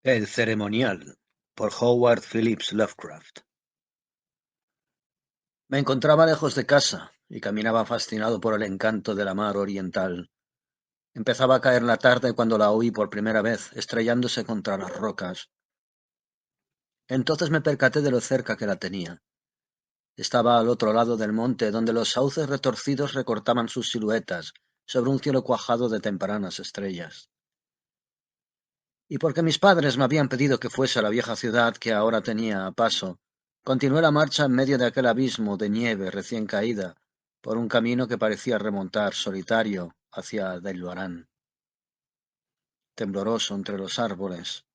El ceremonial, por Howard Phillips Lovecraft. Me encontraba lejos de casa y caminaba fascinado por el encanto de la mar oriental. Empezaba a caer la tarde cuando la oí por primera vez, estrellándose contra las rocas. Entonces me percaté de lo cerca que la tenía. Estaba al otro lado del monte, donde los sauces retorcidos recortaban sus siluetas sobre un cielo cuajado de tempranas estrellas. Y porque mis padres me habían pedido que fuese a la vieja ciudad que ahora tenía a paso, continué la marcha en medio de aquel abismo de nieve recién caída, por un camino que parecía remontar solitario hacia Delbarán, tembloroso entre los árboles,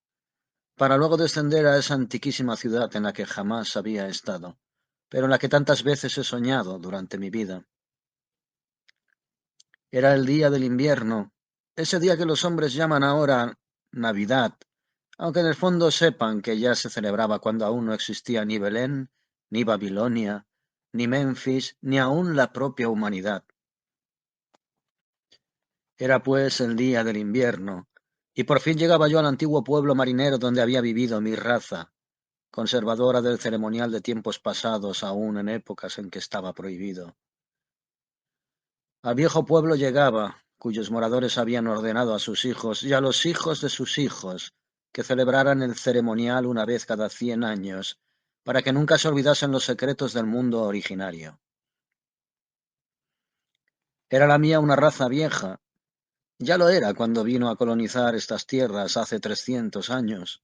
para luego descender a esa antiquísima ciudad en la que jamás había estado, pero en la que tantas veces he soñado durante mi vida. Era el día del invierno, ese día que los hombres llaman ahora Navidad, aunque en el fondo sepan que ya se celebraba cuando aún no existía ni Belén, ni Babilonia, ni Memphis, ni aún la propia humanidad. Era pues el día del invierno, y por fin llegaba yo al antiguo pueblo marinero donde había vivido mi raza, conservadora del ceremonial de tiempos pasados, aún en épocas en que estaba prohibido. Al viejo pueblo llegaba, cuyos moradores habían ordenado a sus hijos y a los hijos de sus hijos que celebraran el ceremonial una vez cada 100 años, para que nunca se olvidasen los secretos del mundo originario. Era la mía una raza vieja, ya lo era cuando vino a colonizar estas tierras hace 300 años,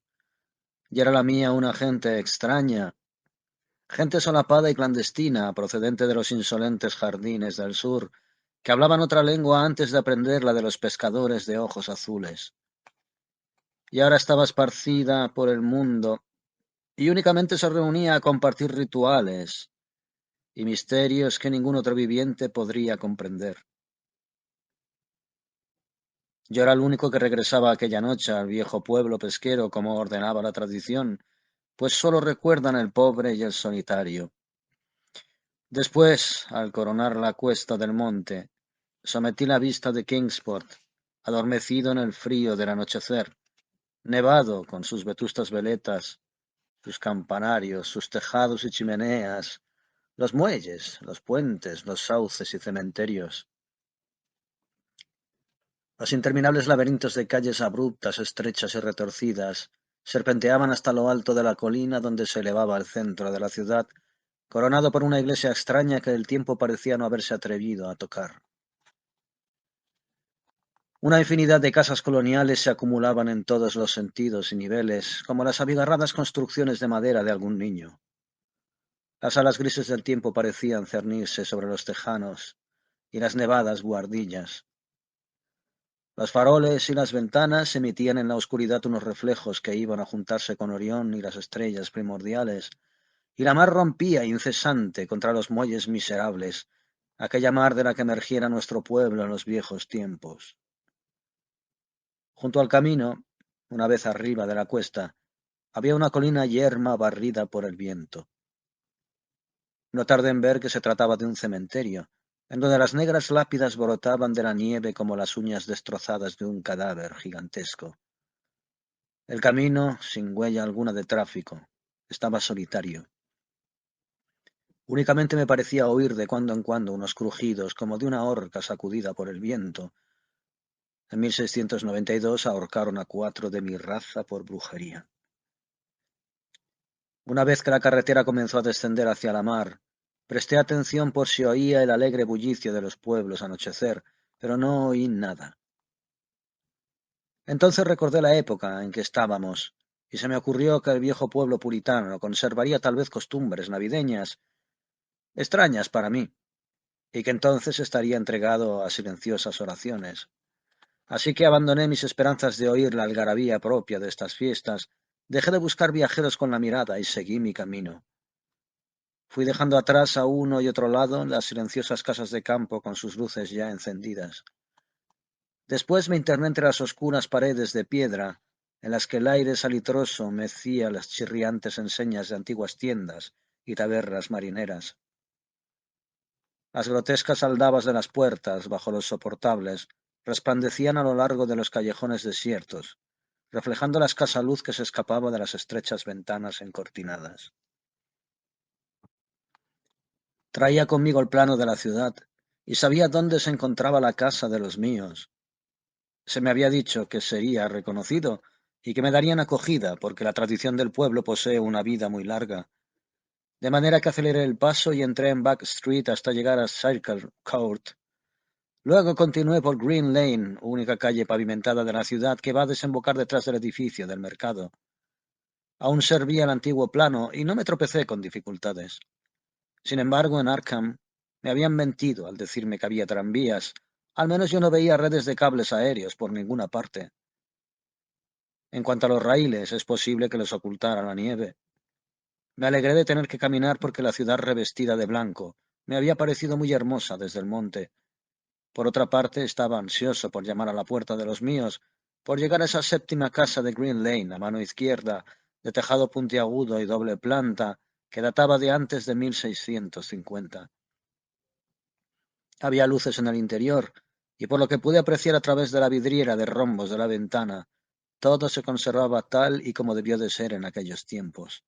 y era la mía una gente extraña, gente solapada y clandestina, procedente de los insolentes jardines del sur, que hablaban otra lengua antes de aprender la de los pescadores de ojos azules. Y ahora estaba esparcida por el mundo, y únicamente se reunía a compartir rituales y misterios que ningún otro viviente podría comprender. Yo era el único que regresaba aquella noche al viejo pueblo pesquero como ordenaba la tradición, pues solo recuerdan el pobre y el solitario. Después, al coronar la cuesta del monte, sometí la vista de Kingsport, adormecido en el frío del anochecer, nevado con sus vetustas veletas, sus campanarios, sus tejados y chimeneas, los muelles, los puentes, los sauces y cementerios. Los interminables laberintos de calles abruptas, estrechas y retorcidas serpenteaban hasta lo alto de la colina donde se elevaba el centro de la ciudad, coronado por una iglesia extraña que el tiempo parecía no haberse atrevido a tocar. Una infinidad de casas coloniales se acumulaban en todos los sentidos y niveles, como las abigarradas construcciones de madera de algún niño. Las alas grises del tiempo parecían cernirse sobre los tejanos y las nevadas buhardillas. Los faroles y las ventanas emitían en la oscuridad unos reflejos que iban a juntarse con Orión y las estrellas primordiales, y la mar rompía incesante contra los muelles miserables, aquella mar de la que emergiera nuestro pueblo en los viejos tiempos. Junto al camino, una vez arriba de la cuesta, había una colina yerma barrida por el viento. No tardé en ver que se trataba de un cementerio, en donde las negras lápidas brotaban de la nieve como las uñas destrozadas de un cadáver gigantesco. El camino, sin huella alguna de tráfico, estaba solitario. Únicamente me parecía oír de cuando en cuando unos crujidos como de una horca sacudida por el viento. En 1692 ahorcaron a 4 de mi raza por brujería. Una vez que la carretera comenzó a descender hacia la mar, presté atención por si oía el alegre bullicio de los pueblos anochecer, pero no oí nada. Entonces recordé la época en que estábamos, y se me ocurrió que el viejo pueblo puritano conservaría tal vez costumbres navideñas extrañas para mí, y que entonces estaría entregado a silenciosas oraciones. Así que abandoné mis esperanzas de oír la algarabía propia de estas fiestas, dejé de buscar viajeros con la mirada y seguí mi camino. Fui dejando atrás a uno y otro lado las silenciosas casas de campo con sus luces ya encendidas. Después me interné entre las oscuras paredes de piedra, en las que el aire salitroso mecía las chirriantes enseñas de antiguas tiendas y tabernas marineras. Las grotescas aldabas de las puertas, bajo los soportables, resplandecían a lo largo de los callejones desiertos, reflejando la escasa luz que se escapaba de las estrechas ventanas encortinadas. Traía conmigo el plano de la ciudad y sabía dónde se encontraba la casa de los míos. Se me había dicho que sería reconocido y que me darían acogida porque la tradición del pueblo posee una vida muy larga. De manera que aceleré el paso y entré en Back Street hasta llegar a Circle Court. Luego continué por Green Lane, única calle pavimentada de la ciudad que va a desembocar detrás del edificio del mercado. Aún servía el antiguo plano y no me tropecé con dificultades. Sin embargo, en Arkham me habían mentido al decirme que había tranvías. Al menos yo no veía redes de cables aéreos por ninguna parte. En cuanto a los raíles, es posible que los ocultara la nieve. Me alegré de tener que caminar porque la ciudad revestida de blanco me había parecido muy hermosa desde el monte. Por otra parte, estaba ansioso por llamar a la puerta de los míos, por llegar a esa séptima casa de Green Lane, a mano izquierda, de tejado puntiagudo y doble planta, que databa de antes de 1650. Había luces en el interior, y por lo que pude apreciar a través de la vidriera de rombos de la ventana, todo se conservaba tal y como debió de ser en aquellos tiempos.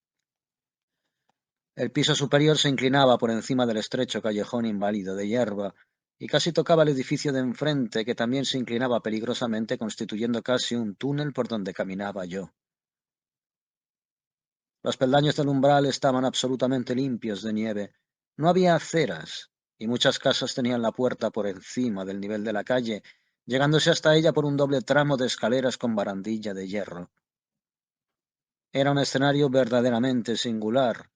El piso superior se inclinaba por encima del estrecho callejón inválido de hierba, y casi tocaba el edificio de enfrente, que también se inclinaba peligrosamente, constituyendo casi un túnel por donde caminaba yo. Los peldaños del umbral estaban absolutamente limpios de nieve. No había aceras, y muchas casas tenían la puerta por encima del nivel de la calle, llegándose hasta ella por un doble tramo de escaleras con barandilla de hierro. Era un escenario verdaderamente singular.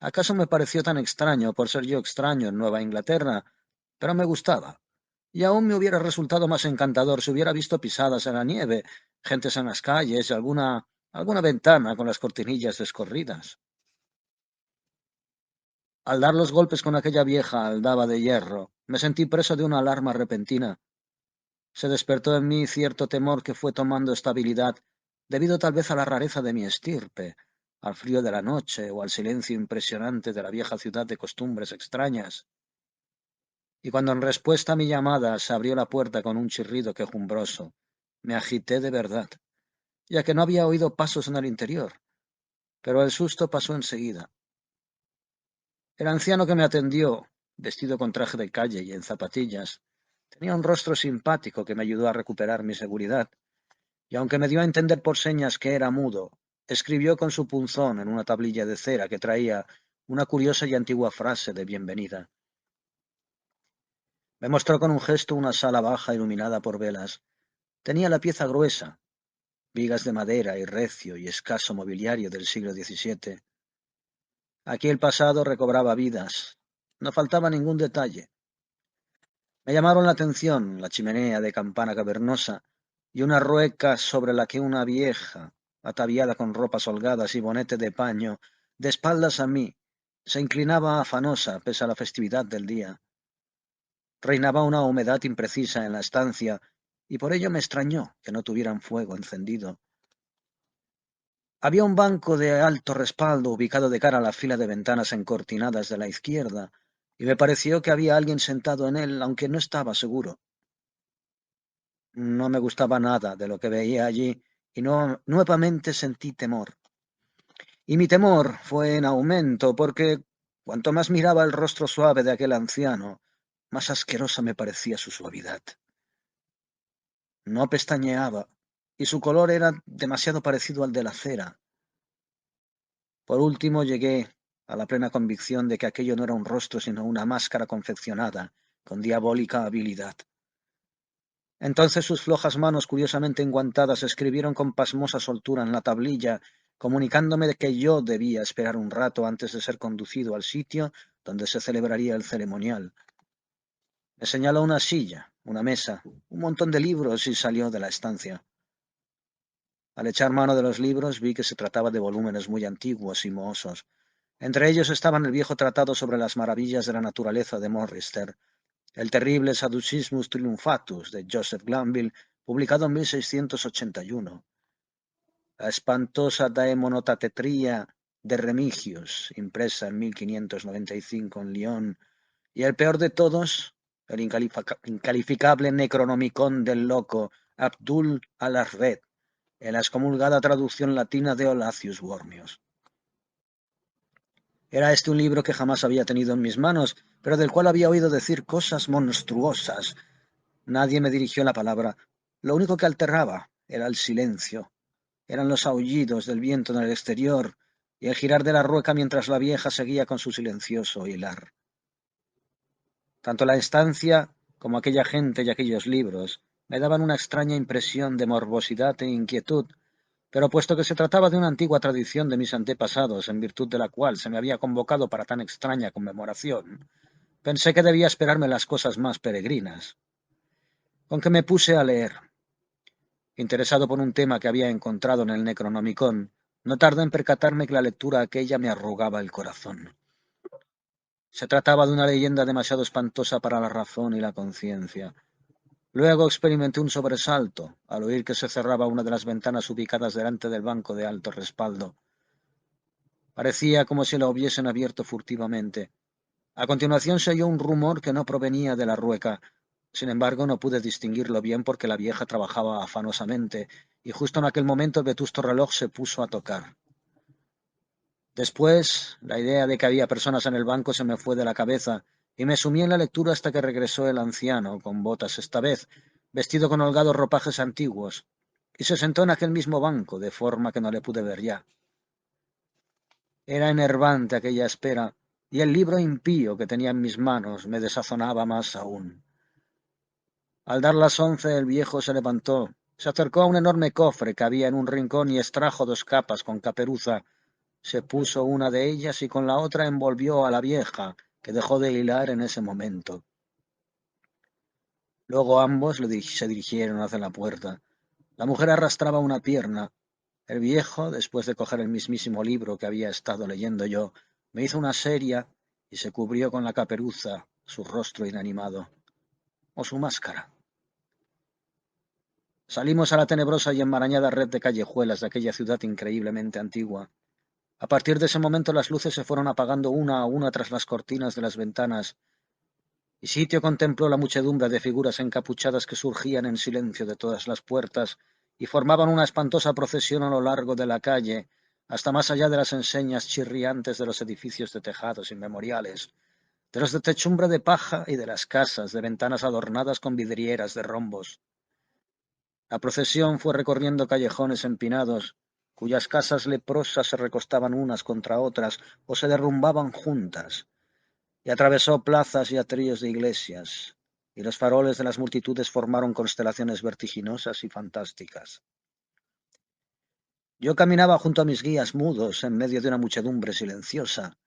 ¿Acaso me pareció tan extraño por ser yo extraño en Nueva Inglaterra? Pero me gustaba. Y aún me hubiera resultado más encantador si hubiera visto pisadas en la nieve, gentes en las calles y alguna ventana con las cortinillas descorridas. Al dar los golpes con aquella vieja aldaba de hierro, me sentí preso de una alarma repentina. Se despertó en mí cierto temor que fue tomando estabilidad, debido tal vez a la rareza de mi estirpe, al frío de la noche o al silencio impresionante de la vieja ciudad de costumbres extrañas. Y cuando en respuesta a mi llamada se abrió la puerta con un chirrido quejumbroso, me agité de verdad, ya que no había oído pasos en el interior, pero el susto pasó enseguida. El anciano que me atendió, vestido con traje de calle y en zapatillas, tenía un rostro simpático que me ayudó a recuperar mi seguridad, y aunque me dio a entender por señas que era mudo, escribió con su punzón en una tablilla de cera que traía una curiosa y antigua frase de bienvenida. Me mostró con un gesto una sala baja iluminada por velas. Tenía la pieza gruesa, vigas de madera y recio y escaso mobiliario del siglo XVII. Aquí el pasado recobraba vidas. No faltaba ningún detalle. Me llamaron la atención la chimenea de campana cavernosa y una rueca sobre la que una vieja, ataviada con ropas holgadas y bonete de paño, de espaldas a mí, se inclinaba afanosa pese a la festividad del día. Reinaba una humedad imprecisa en la estancia, y por ello me extrañó que no tuvieran fuego encendido. Había un banco de alto respaldo ubicado de cara a la fila de ventanas encortinadas de la izquierda, y me pareció que había alguien sentado en él, aunque no estaba seguro. No me gustaba nada de lo que veía allí, y nuevamente sentí temor. Y mi temor fue en aumento, porque cuanto más miraba el rostro suave de aquel anciano, más asquerosa me parecía su suavidad. No pestañeaba, y su color era demasiado parecido al de la cera. Por último llegué a la plena convicción de que aquello no era un rostro, sino una máscara confeccionada con diabólica habilidad. Entonces sus flojas manos curiosamente enguantadas escribieron con pasmosa soltura en la tablilla, comunicándome de que yo debía esperar un rato antes de ser conducido al sitio donde se celebraría el ceremonial. Me señaló una silla, una mesa, un montón de libros y salió de la estancia. Al echar mano de los libros vi que se trataba de volúmenes muy antiguos y mohosos. Entre ellos estaban el viejo tratado sobre las maravillas de la naturaleza de Morrister, el terrible Sadducismus Triumphatus de Joseph Glanville, publicado en 1681, la espantosa Daemonotatetría de Remigius, impresa en 1595 en Lyon, y el peor de todos, el incalificable Necronomicon del loco Abdul al-Arred, en la excomulgada traducción latina de Olacius Wormius. Era este un libro que jamás había tenido en mis manos, pero del cual había oído decir cosas monstruosas. Nadie me dirigió la palabra. Lo único que alteraba era el silencio. Eran los aullidos del viento en el exterior y el girar de la rueca mientras la vieja seguía con su silencioso hilar. Tanto la estancia como aquella gente y aquellos libros me daban una extraña impresión de morbosidad e inquietud, pero puesto que se trataba de una antigua tradición de mis antepasados, en virtud de la cual se me había convocado para tan extraña conmemoración, pensé que debía esperarme las cosas más peregrinas. Con que me puse a leer. Interesado por un tema que había encontrado en el Necronomicon, no tardé en percatarme que la lectura aquella me arrugaba el corazón. Se trataba de una leyenda demasiado espantosa para la razón y la conciencia. Luego experimenté un sobresalto al oír que se cerraba una de las ventanas ubicadas delante del banco de alto respaldo. Parecía como si la hubiesen abierto furtivamente. A continuación se oyó un rumor que no provenía de la rueca. Sin embargo, no pude distinguirlo bien porque la vieja trabajaba afanosamente, y justo en aquel momento el vetusto reloj se puso a tocar. Después, la idea de que había personas en el banco se me fue de la cabeza, y me sumí en la lectura hasta que regresó el anciano, con botas esta vez, vestido con holgados ropajes antiguos, y se sentó en aquel mismo banco, de forma que no le pude ver ya. Era enervante aquella espera, y el libro impío que tenía en mis manos me desazonaba más aún. Al dar las 11, el viejo se levantó, se acercó a un enorme cofre que había en un rincón y extrajo 2 capas con caperuza. Se puso una de ellas y con la otra envolvió a la vieja, que dejó de hilar en ese momento. Luego ambos se dirigieron hacia la puerta. La mujer arrastraba una pierna. El viejo, después de coger el mismísimo libro que había estado leyendo yo, me hizo una seria y se cubrió con la caperuza su rostro inanimado, o su máscara. Salimos a la tenebrosa y enmarañada red de callejuelas de aquella ciudad increíblemente antigua. A partir de ese momento las luces se fueron apagando una a una tras las cortinas de las ventanas, y Sitio contempló la muchedumbre de figuras encapuchadas que surgían en silencio de todas las puertas y formaban una espantosa procesión a lo largo de la calle, hasta más allá de las enseñas chirriantes de los edificios de tejados inmemoriales, de los de techumbre de paja y de las casas de ventanas adornadas con vidrieras de rombos. La procesión fue recorriendo callejones empinados, cuyas casas leprosas se recostaban unas contra otras o se derrumbaban juntas, y atravesó plazas y atrios de iglesias, y los faroles de las multitudes formaron constelaciones vertiginosas y fantásticas. Yo caminaba junto a mis guías mudos en medio de una muchedumbre silenciosa.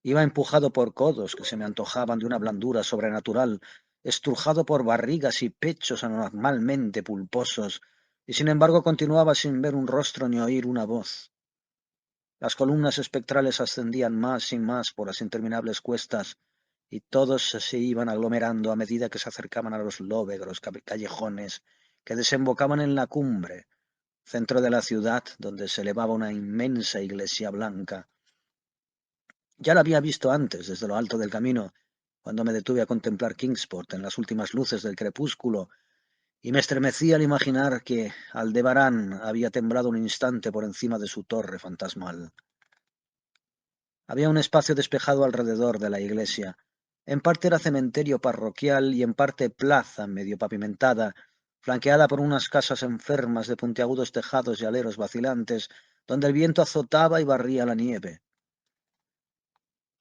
Iba empujado por codos que se me antojaban de una blandura sobrenatural, estrujado por barrigas y pechos anormalmente pulposos, y sin embargo continuaba sin ver un rostro ni oír una voz. Las columnas espectrales ascendían más y más por las interminables cuestas, y todos se iban aglomerando a medida que se acercaban a los lóbregos callejones que desembocaban en la cumbre, centro de la ciudad, donde se elevaba una inmensa iglesia blanca. Ya la había visto antes, desde lo alto del camino, cuando me detuve a contemplar Kingsport en las últimas luces del crepúsculo, y me estremecí al imaginar que Aldebarán había temblado un instante por encima de su torre fantasmal. Había un espacio despejado alrededor de la iglesia. En parte era cementerio parroquial y en parte plaza medio pavimentada, flanqueada por unas casas enfermas de puntiagudos tejados y aleros vacilantes, donde el viento azotaba y barría la nieve.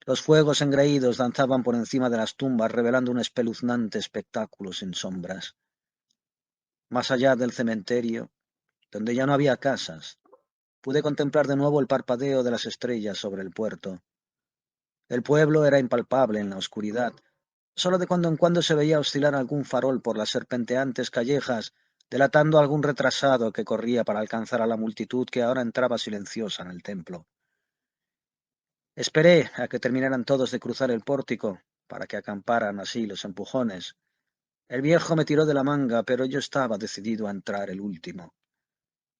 Los fuegos engreídos danzaban por encima de las tumbas, revelando un espeluznante espectáculo sin sombras. Más allá del cementerio, donde ya no había casas, pude contemplar de nuevo el parpadeo de las estrellas sobre el puerto. El pueblo era impalpable en la oscuridad. Solo de cuando en cuando se veía oscilar algún farol por las serpenteantes callejas, delatando a algún retrasado que corría para alcanzar a la multitud que ahora entraba silenciosa en el templo. Esperé a que terminaran todos de cruzar el pórtico, para que acamparan así los empujones. El viejo me tiró de la manga, pero yo estaba decidido a entrar el último.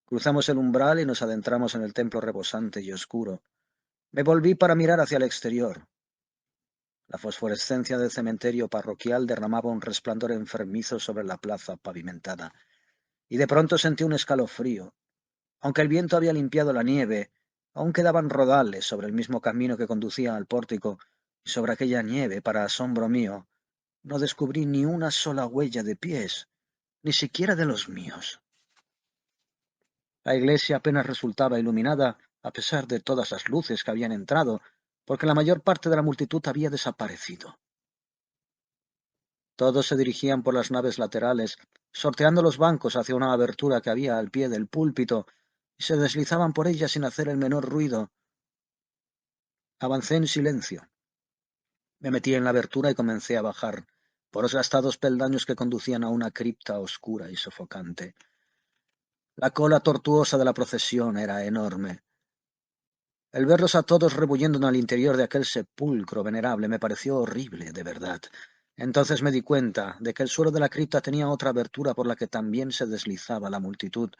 Cruzamos el umbral y nos adentramos en el templo rebosante y oscuro. Me volví para mirar hacia el exterior. La fosforescencia del cementerio parroquial derramaba un resplandor enfermizo sobre la plaza pavimentada, y de pronto sentí un escalofrío. Aunque el viento había limpiado la nieve, aún quedaban rodales sobre el mismo camino que conducía al pórtico, y sobre aquella nieve, para asombro mío, no descubrí ni una sola huella de pies, ni siquiera de los míos. La iglesia apenas resultaba iluminada, a pesar de todas las luces que habían entrado, porque la mayor parte de la multitud había desaparecido. Todos se dirigían por las naves laterales, sorteando los bancos hacia una abertura que había al pie del púlpito, y se deslizaban por ella sin hacer el menor ruido. Avancé en silencio. Me metí en la abertura y comencé a bajar por los gastados peldaños que conducían a una cripta oscura y sofocante. La cola tortuosa de la procesión era enorme. El verlos a todos rebuyendo en el interior de aquel sepulcro venerable me pareció horrible, de verdad. Entonces me di cuenta de que el suelo de la cripta tenía otra abertura por la que también se deslizaba la multitud,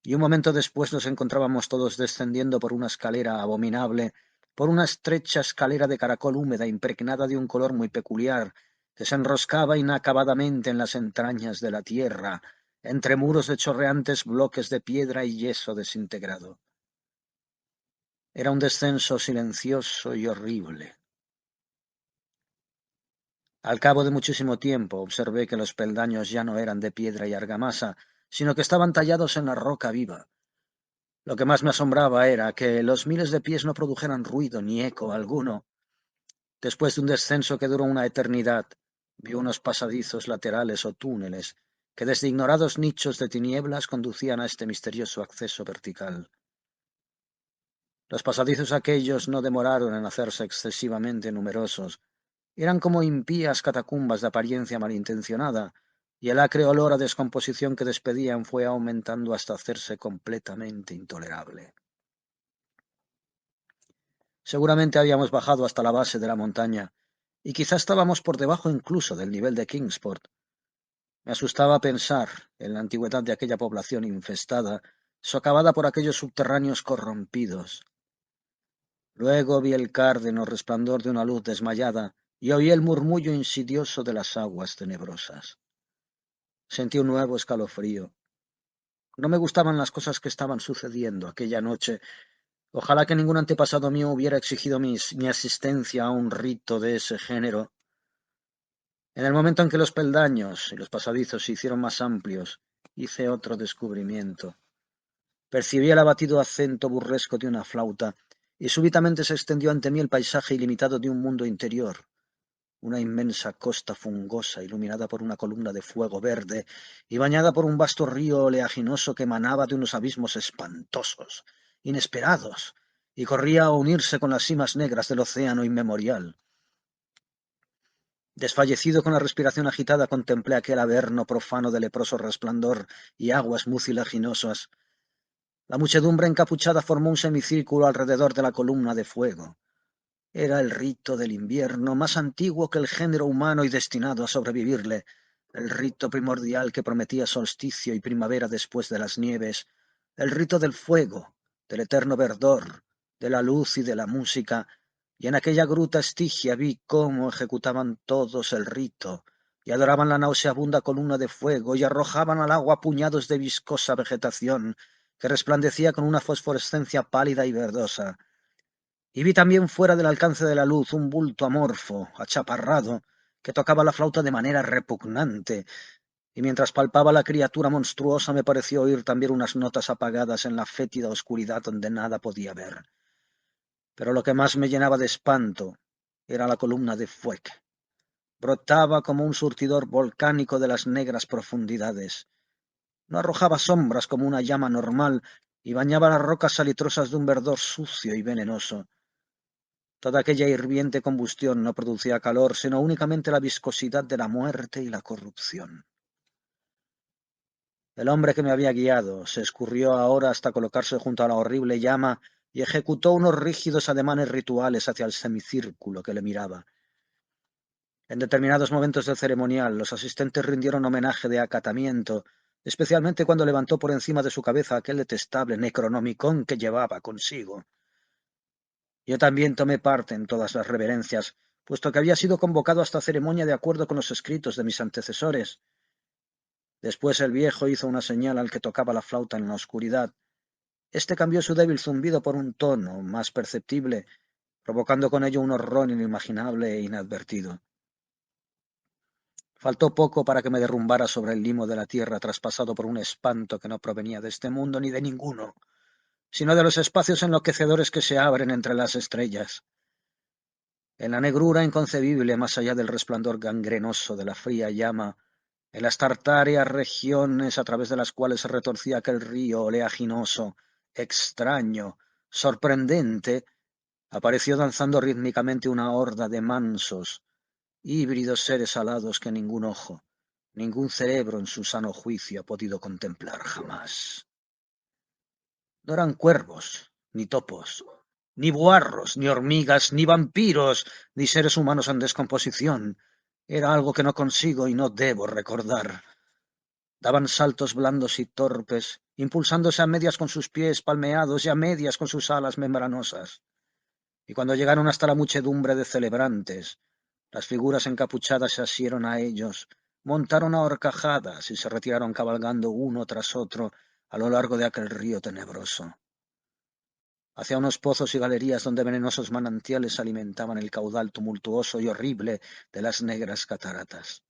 y un momento después nos encontrábamos todos descendiendo por una escalera abominable, por una estrecha escalera de caracol húmeda impregnada de un color muy peculiar, que se enroscaba inacabadamente en las entrañas de la tierra, entre muros de chorreantes bloques de piedra y yeso desintegrado. Era un descenso silencioso y horrible. Al cabo de muchísimo tiempo observé que los peldaños ya no eran de piedra y argamasa, sino que estaban tallados en la roca viva. Lo que más me asombraba era que los miles de pies no produjeran ruido ni eco alguno. Después de un descenso que duró una eternidad, vi unos pasadizos laterales o túneles que desde ignorados nichos de tinieblas conducían a este misterioso acceso vertical. Los pasadizos aquellos no demoraron en hacerse excesivamente numerosos. Eran como impías catacumbas de apariencia malintencionada, y el acre olor a descomposición que despedían fue aumentando hasta hacerse completamente intolerable. Seguramente habíamos bajado hasta la base de la montaña, y quizá estábamos por debajo incluso del nivel de Kingsport. Me asustaba pensar en la antigüedad de aquella población infestada, socavada por aquellos subterráneos corrompidos. Luego vi el cárdeno resplandor de una luz desmayada y oí el murmullo insidioso de las aguas tenebrosas. Sentí un nuevo escalofrío. No me gustaban las cosas que estaban sucediendo aquella noche. Ojalá que ningún antepasado mío hubiera exigido mi asistencia a un rito de ese género. En el momento en que los peldaños y los pasadizos se hicieron más amplios, hice otro descubrimiento. Percibí el abatido acento burlesco de una flauta, y súbitamente se extendió ante mí el paisaje ilimitado de un mundo interior, una inmensa costa fungosa iluminada por una columna de fuego verde y bañada por un vasto río oleaginoso que emanaba de unos abismos espantosos, inesperados, y corría a unirse con las cimas negras del océano inmemorial. Desfallecido con la respiración agitada, contemplé aquel averno profano de leproso resplandor y aguas mucilaginosas. La muchedumbre encapuchada formó un semicírculo alrededor de la columna de fuego. Era el rito del invierno, más antiguo que el género humano y destinado a sobrevivirle, el rito primordial que prometía solsticio y primavera después de las nieves, el rito del fuego, del eterno verdor, de la luz y de la música, y en aquella gruta estigia vi cómo ejecutaban todos el rito, y adoraban la nauseabunda columna de fuego, y arrojaban al agua puñados de viscosa vegetación, que resplandecía con una fosforescencia pálida y verdosa. Y vi también fuera del alcance de la luz un bulto amorfo, achaparrado, que tocaba la flauta de manera repugnante, y mientras palpaba la criatura monstruosa me pareció oír también unas notas apagadas en la fétida oscuridad donde nada podía ver. Pero lo que más me llenaba de espanto era la columna de fuego. Brotaba como un surtidor volcánico de las negras profundidades. No arrojaba sombras como una llama normal y bañaba las rocas salitrosas de un verdor sucio y venenoso. Toda aquella hirviente combustión no producía calor, sino únicamente la viscosidad de la muerte y la corrupción. El hombre que me había guiado se escurrió ahora hasta colocarse junto a la horrible llama y ejecutó unos rígidos ademanes rituales hacia el semicírculo que le miraba. En determinados momentos del ceremonial, los asistentes rindieron homenaje de acatamiento, especialmente cuando levantó por encima de su cabeza aquel detestable Necronomicon que llevaba consigo. Yo también tomé parte en todas las reverencias, puesto que había sido convocado a esta ceremonia de acuerdo con los escritos de mis antecesores. Después el viejo hizo una señal al que tocaba la flauta en la oscuridad, Este cambió su débil zumbido por un tono más perceptible, provocando con ello un horror inimaginable e inadvertido. Faltó poco para que me derrumbara sobre el limo de la tierra, traspasado por un espanto que no provenía de este mundo ni de ninguno, sino de los espacios enloquecedores que se abren entre las estrellas. En la negrura inconcebible, más allá del resplandor gangrenoso de la fría llama, en las tartáreas regiones a través de las cuales se retorcía aquel río oleaginoso, extraño, sorprendente, apareció danzando rítmicamente una horda de mansos, híbridos seres alados que ningún ojo, ningún cerebro en su sano juicio ha podido contemplar jamás. No eran cuervos, ni topos, ni buarros, ni hormigas, ni vampiros, ni seres humanos en descomposición. Era algo que no consigo y no debo recordar. Daban saltos blandos y torpes, impulsándose a medias con sus pies palmeados y a medias con sus alas membranosas. Y cuando llegaron hasta la muchedumbre de celebrantes, las figuras encapuchadas se asieron a ellos, montaron a horcajadas y se retiraron cabalgando uno tras otro a lo largo de aquel río tenebroso, hacia unos pozos y galerías donde venenosos manantiales alimentaban el caudal tumultuoso y horrible de las negras cataratas.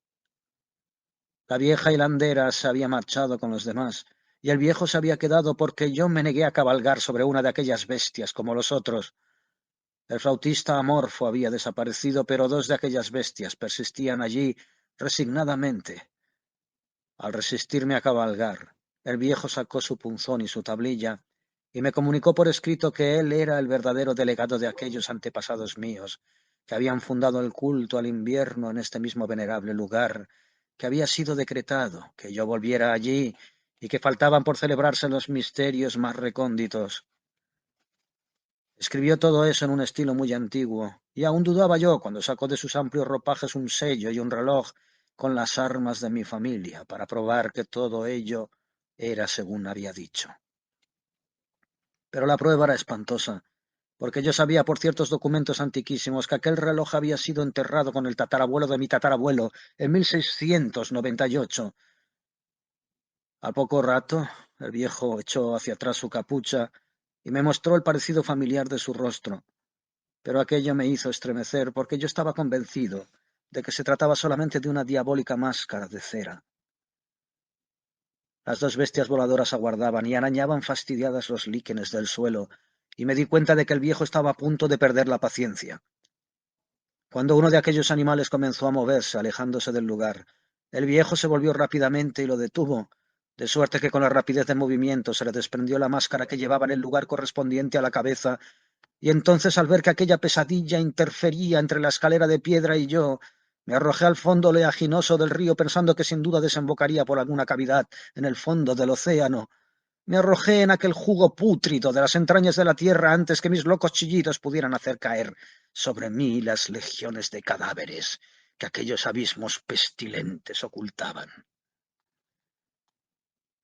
La vieja hilandera se había marchado con los demás, y el viejo se había quedado porque yo me negué a cabalgar sobre una de aquellas bestias como los otros. El flautista amorfo había desaparecido, pero dos de aquellas bestias persistían allí resignadamente. Al resistirme a cabalgar, el viejo sacó su punzón y su tablilla, y me comunicó por escrito que él era el verdadero delegado de aquellos antepasados míos, que habían fundado el culto al invierno en este mismo venerable lugar, que había sido decretado que yo volviera allí, y que faltaban por celebrarse los misterios más recónditos. Escribió todo eso en un estilo muy antiguo, y aún dudaba yo cuando sacó de sus amplios ropajes un sello y un reloj con las armas de mi familia, para probar que todo ello era según había dicho. Pero la prueba era espantosa, porque yo sabía por ciertos documentos antiquísimos que aquel reloj había sido enterrado con el tatarabuelo de mi tatarabuelo en 1698. Al poco rato, el viejo echó hacia atrás su capucha y me mostró el parecido familiar de su rostro. Pero aquello me hizo estremecer porque yo estaba convencido de que se trataba solamente de una diabólica máscara de cera. Las dos bestias voladoras aguardaban y arañaban fastidiadas los líquenes del suelo, y me di cuenta de que el viejo estaba a punto de perder la paciencia. Cuando uno de aquellos animales comenzó a moverse, alejándose del lugar, el viejo se volvió rápidamente y lo detuvo, de suerte que con la rapidez de movimiento se le desprendió la máscara que llevaba en el lugar correspondiente a la cabeza, y entonces, al ver que aquella pesadilla interfería entre la escalera de piedra y yo, me arrojé al fondo oleaginoso del río pensando que sin duda desembocaría por alguna cavidad en el fondo del océano. Me arrojé en aquel jugo pútrido de las entrañas de la tierra antes que mis locos chillidos pudieran hacer caer sobre mí las legiones de cadáveres que aquellos abismos pestilentes ocultaban.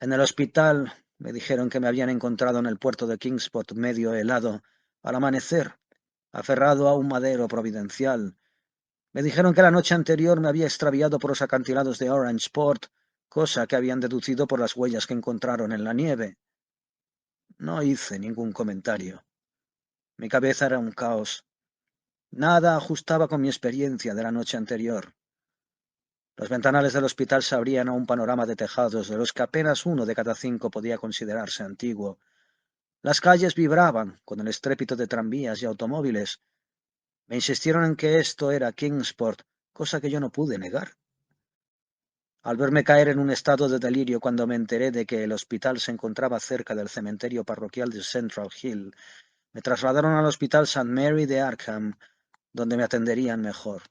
En el hospital me dijeron que me habían encontrado en el puerto de Kingsport medio helado al amanecer, aferrado a un madero providencial. Me dijeron que la noche anterior me había extraviado por los acantilados de Orangeport, cosa que habían deducido por las huellas que encontraron en la nieve. No hice ningún comentario. Mi cabeza era un caos. Nada ajustaba con mi experiencia de la noche anterior. Los ventanales del hospital se abrían a un panorama de tejados de los que apenas uno de cada 5 podía considerarse antiguo. Las calles vibraban con el estrépito de tranvías y automóviles. Me insistieron en que esto era Kingsport, cosa que yo no pude negar. Al verme caer en un estado de delirio cuando me enteré de que el hospital se encontraba cerca del cementerio parroquial de Central Hill, me trasladaron al Hospital St. Mary de Arkham, donde me atenderían mejor.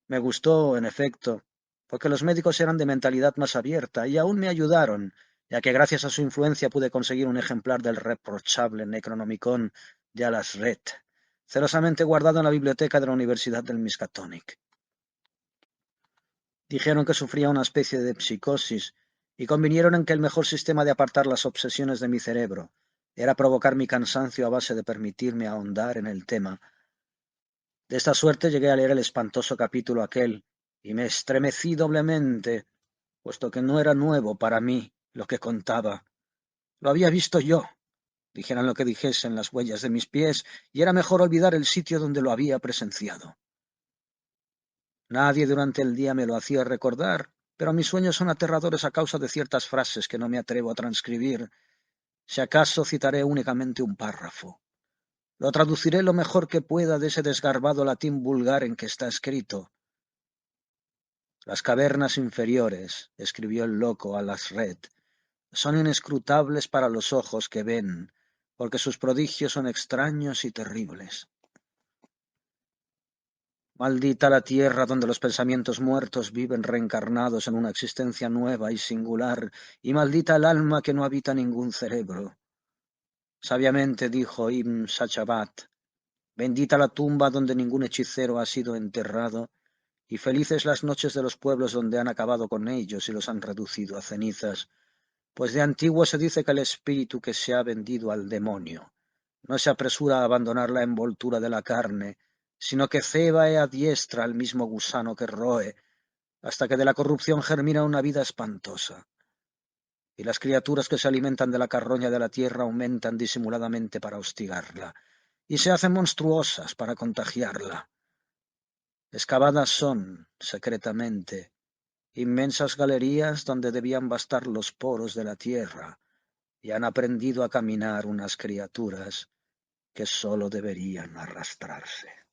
Me gustó, en efecto, porque los médicos eran de mentalidad más abierta y aún me ayudaron, ya que gracias a su influencia pude conseguir un ejemplar del reprochable Necronomicon de Alas Red, celosamente guardado en la biblioteca de la Universidad del Miskatonic. Dijeron que sufría una especie de psicosis y convinieron en que el mejor sistema de apartar las obsesiones de mi cerebro era provocar mi cansancio a base de permitirme ahondar en el tema. De esta suerte llegué a leer el espantoso capítulo aquel, y me estremecí doblemente, puesto que no era nuevo para mí lo que contaba. Lo había visto yo, dijeran lo que dijesen las huellas de mis pies, y era mejor olvidar el sitio donde lo había presenciado. Nadie durante el día me lo hacía recordar, pero mis sueños son aterradores a causa de ciertas frases que no me atrevo a transcribir. Si acaso citaré únicamente un párrafo. Lo traduciré lo mejor que pueda de ese desgarbado latín vulgar en que está escrito. Las cavernas inferiores, escribió el loco Alasred, son inescrutables para los ojos que ven, porque sus prodigios son extraños y terribles. Maldita la tierra donde los pensamientos muertos viven reencarnados en una existencia nueva y singular, y maldita el alma que no habita ningún cerebro. Sabiamente dijo Ibn Sachabat, bendita la tumba donde ningún hechicero ha sido enterrado, y felices las noches de los pueblos donde han acabado con ellos y los han reducido a cenizas, pues de antiguo se dice que el espíritu que se ha vendido al demonio no se apresura a abandonar la envoltura de la carne, sino que ceba e adiestra al mismo gusano que roe, hasta que de la corrupción germina una vida espantosa. Y las criaturas que se alimentan de la carroña de la tierra aumentan disimuladamente para hostigarla, y se hacen monstruosas para contagiarla. Excavadas son, secretamente, inmensas galerías donde debían bastar los poros de la tierra, y han aprendido a caminar unas criaturas que sólo deberían arrastrarse.